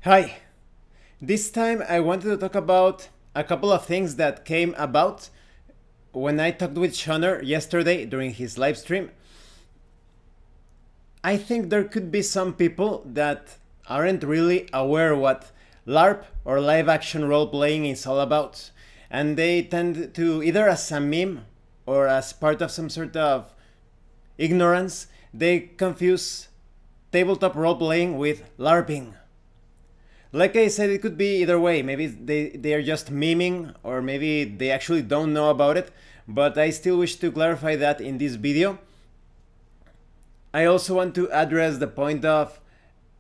Hi! This time I wanted to talk about a couple of things that came about when I talked with Shoner yesterday during his live stream. I think there could be some people that aren't really aware what LARP or live action role playing is all about, and they tend to, either as a meme or as part of some sort of ignorance, they confuse tabletop role playing with LARPing. Like I said, it could be either way. Maybe they are just memeing, or maybe they actually don't know about it, but I still wish to clarify that in this video. I also want to address the point of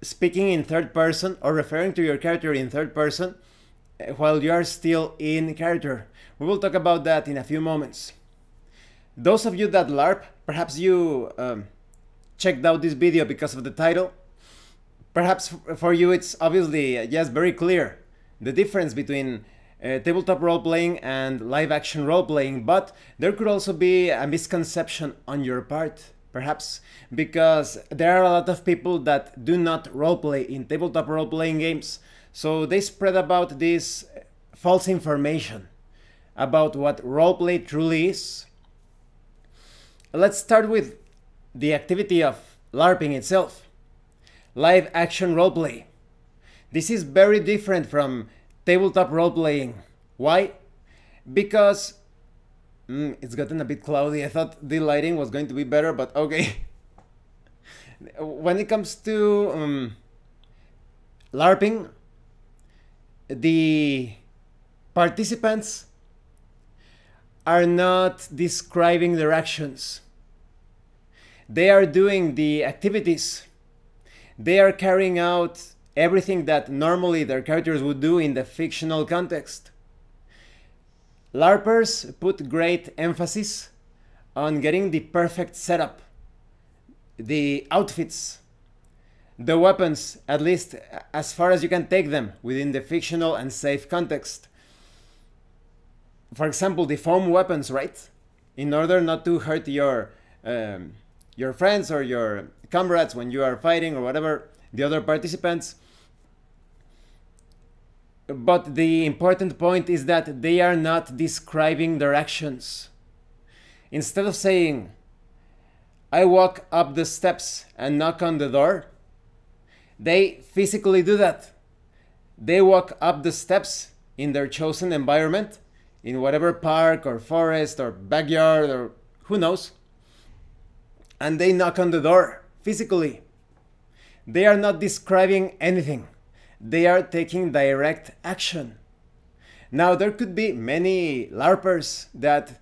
speaking in third person or referring to your character in third person while you are still in character. We will talk about that in a few moments. Those of you that LARP, perhaps you checked out this video because of the title. Perhaps for you it's obviously, yes, very clear the difference between tabletop role-playing and live-action role-playing, but there could also be a misconception on your part, perhaps, because there are a lot of people that do not role-play in tabletop role-playing games, so they spread about this false information about what role-play truly is. Let's start with the activity of LARPing itself. Live action roleplay. This is very different from tabletop role-playing. Why? Because it's gotten a bit cloudy. I thought the lighting was going to be better, but okay. When it comes to LARPing, the participants are not describing their actions. They are doing the activities. They are carrying out everything that normally their characters would do in the fictional context. LARPers put great emphasis on getting the perfect setup, the outfits, the weapons, at least as far as you can take them within the fictional and safe context. For example, the foam weapons, right? In order not to hurt your friends or your comrades when you are fighting, or whatever, the other participants. But the important point is that they are not describing their actions. Instead of saying, I walk up the steps and knock on the door, they physically do that. They walk up the steps in their chosen environment, in whatever park or forest or backyard or who knows, and they knock on the door physically. They are not describing anything. They are taking direct action. Now, there could be many LARPers that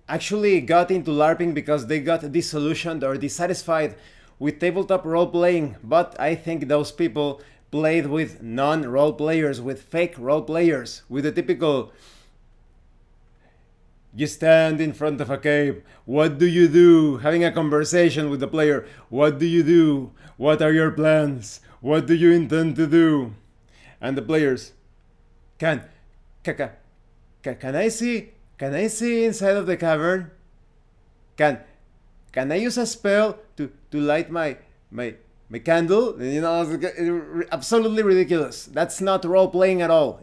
actually got into LARPing because they got disillusioned or dissatisfied with tabletop role-playing, but I think those people played with non-role players, with fake role players, with the typical, you stand in front of a cave. What do you do? Having a conversation with the player. What do you do? What are your plans? What do you intend to do? And the players, can I see inside of the cavern? Can I use a spell to light my candle? You know, absolutely ridiculous. That's not role playing at all.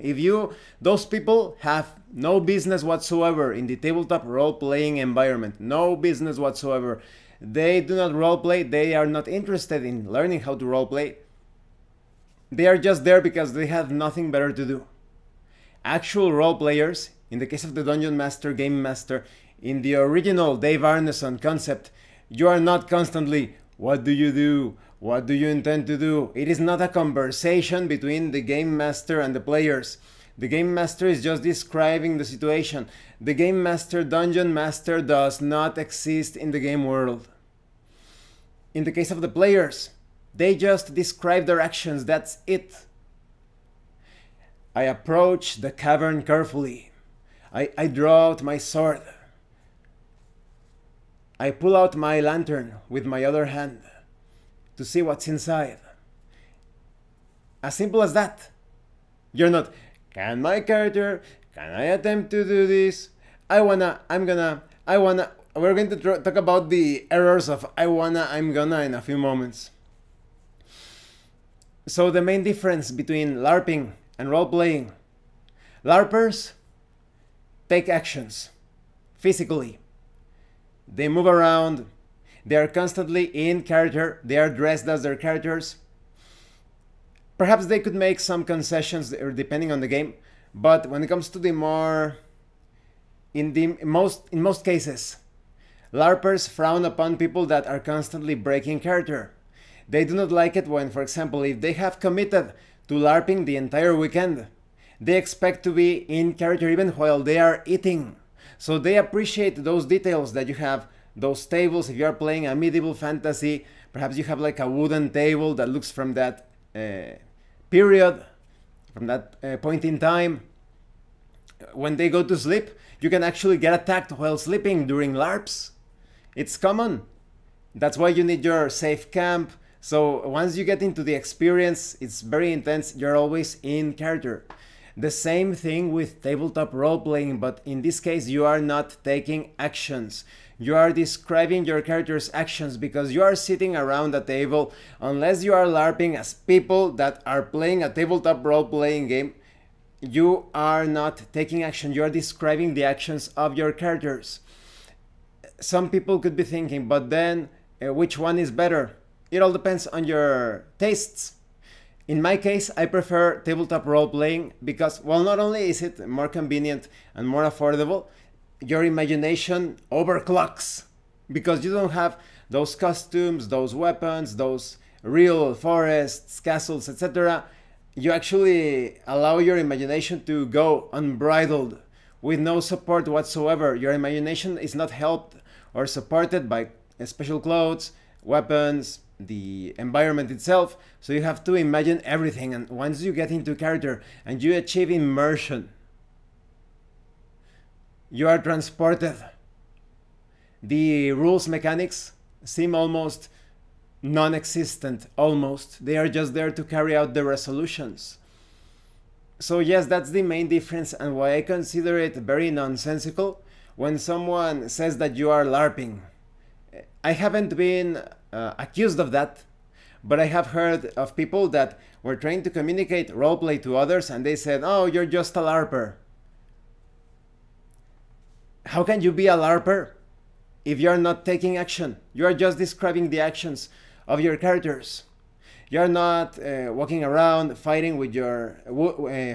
Those people have no business whatsoever in the tabletop role playing environment. No business whatsoever. They do not role play. They are not interested in learning how to role play. They are just there because they have nothing better to do. Actual role players, in the case of the Dungeon Master, Game Master, in the original Dave Arneson concept, you are not constantly, what do you do? What do you intend to do? It is not a conversation between the Game Master and the players. The Game Master is just describing the situation. The Game Master, Dungeon Master, does not exist in the game world. In the case of the players, they just describe their actions, that's it. I approach the cavern carefully. I draw out my sword. I pull out my lantern with my other hand to see what's inside. As simple as that. You're not, can my character, can I attempt to do this? We're going to talk about the errors of I'm gonna in a few moments. So the main difference between LARPing and role-playing: LARPers take actions physically. They move around, they are constantly in character, they are dressed as their characters. Perhaps they could make some concessions depending on the game, but when it comes to the more, in most cases, LARPers frown upon people that are constantly breaking character. They do not like it when, for example, if they have committed to LARPing the entire weekend, they expect to be in character even while they are eating. So they appreciate those details that you have, those tables. If you are playing a medieval fantasy, perhaps you have like a wooden table that looks from that period, from that point in time. When they go to sleep, you can actually get attacked while sleeping during LARPs. It's common. That's why you need your safe camp. So once you get into the experience, it's very intense. You're always in character. The same thing with tabletop role-playing, but in this case you are not taking actions. You are describing your character's actions because you are sitting around a table. Unless you are LARPing as people that are playing a tabletop role-playing game, you are not taking action. You are describing the actions of your characters. Some people could be thinking, but then which one is better? It all depends on your tastes. In my case, I prefer tabletop role-playing because, well, not only is it more convenient and more affordable, your imagination overclocks because you don't have those costumes, those weapons, those real forests, castles, etc. You actually allow your imagination to go unbridled with no support whatsoever. Your imagination is not helped or supported by special clothes, weapons, the environment itself. So you have to imagine everything, and once you get into character and you achieve immersion, you are transported. The rules mechanics seem almost non-existent, almost. They are just there to carry out the resolutions. So yes, that's the main difference and why I consider it very nonsensical when someone says that you are LARPing. I haven't been accused of that, but I have heard of people that were trying to communicate roleplay to others and they said, oh, you're just a LARPer. How can you be a LARPer if you're not taking action? You are just describing the actions of your characters. You're not walking around fighting with your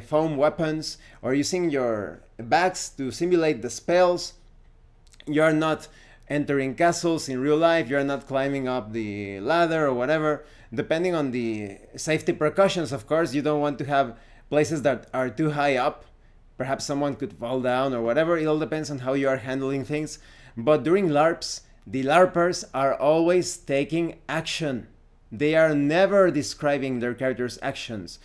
foam weapons or using your bags to simulate the spells. You're not entering castles in real life. You're not climbing up the ladder or whatever. Depending on the safety precautions, of course, you don't want to have places that are too high up. Perhaps someone could fall down or whatever. It all depends on how you are handling things. But during LARPs, the LARPers are always taking action. They are never describing their character's actions.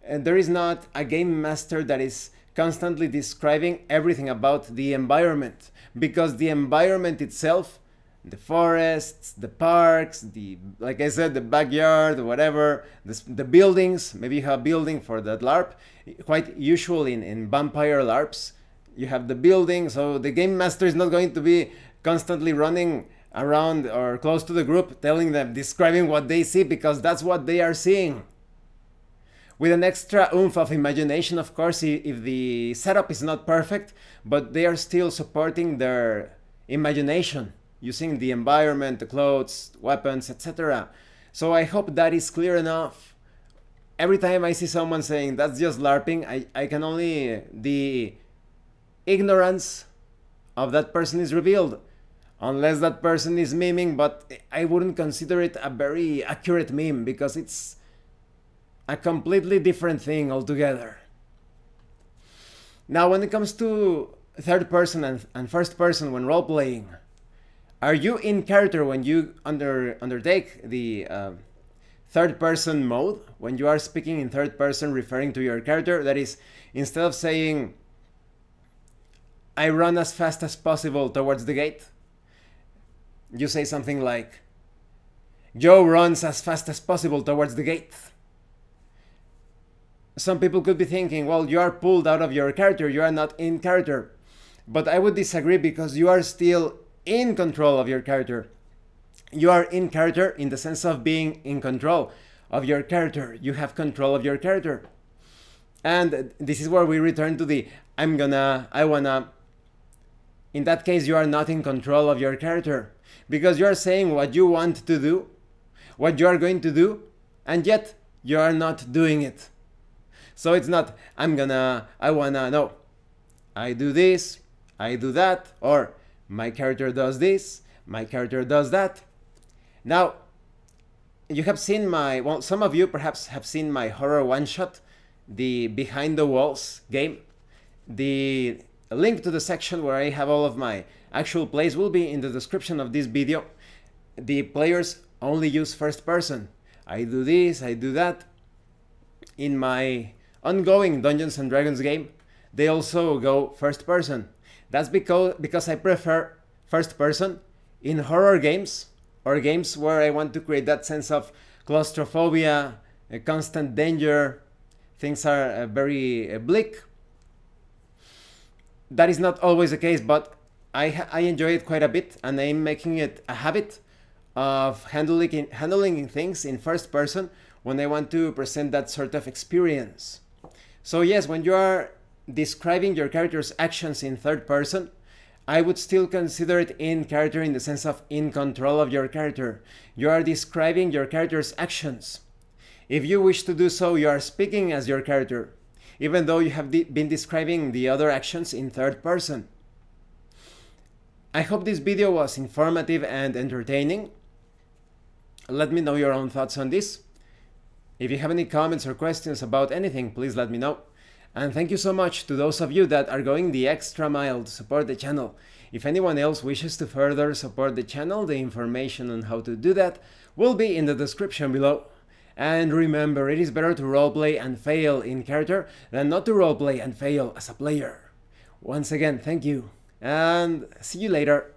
And there is not a game master that is constantly describing everything about the environment, because the environment itself, the forests, the parks, like I said, the backyard, whatever, the buildings, maybe you have a building for that LARP. Quite usual in vampire LARPs, you have the building, so the game master is not going to be constantly running around or close to the group telling them, describing what they see, because that's what they are seeing. With an extra oomph of imagination, of course, if the setup is not perfect, but they are still supporting their imagination using the environment, the clothes, weapons, etc. So I hope that is clear enough. Every time I see someone saying that's just LARPing, I can only, the ignorance of that person is revealed. Unless that person is miming, but I wouldn't consider it a very accurate meme because it's a completely different thing altogether. Now, when it comes to third person and first person when role-playing, are you in character when you undertake the third person mode? When you are speaking in third person referring to your character, that is, instead of saying, I run as fast as possible towards the gate, you say something like, Joe runs as fast as possible towards the gate. Some people could be thinking, well, you are pulled out of your character, you are not in character. But I would disagree because you are still in control of your character. You are in character in the sense of being in control of your character. You have control of your character. And this is where we return to the I wanna. In that case, you are not in control of your character, because you are saying what you want to do, what you are going to do, and yet you are not doing it. So it's not I wanna, no. I do this, I do that, or my character does this, my character does that. Now, you have seen well, some of you perhaps have seen my horror one-shot, the Behind the Walls game. The link to the section where I have all of my actual plays will be in the description of this video. The players only use first person. I do this, I do that. In my ongoing Dungeons and Dragons game, they also go first person. That's because I prefer first person in horror games, or games where I want to create that sense of claustrophobia, a constant danger. Things are very bleak. That is not always the case, but I enjoy it quite a bit, and I'm making it a habit of handling things in first person when I want to present that sort of experience. So yes, when you are describing your character's actions in third person, I would still consider it in character in the sense of in control of your character. You are describing your character's actions. If you wish to do so, you are speaking as your character, even though you have been describing the other actions in third person. I hope this video was informative and entertaining. Let me know your own thoughts on this. If you have any comments or questions about anything, please let me know. And thank you so much to those of you that are going the extra mile to support the channel. If anyone else wishes to further support the channel, the information on how to do that will be in the description below. And remember, it is better to roleplay and fail in character than not to roleplay and fail as a player. Once again, thank you, and see you later.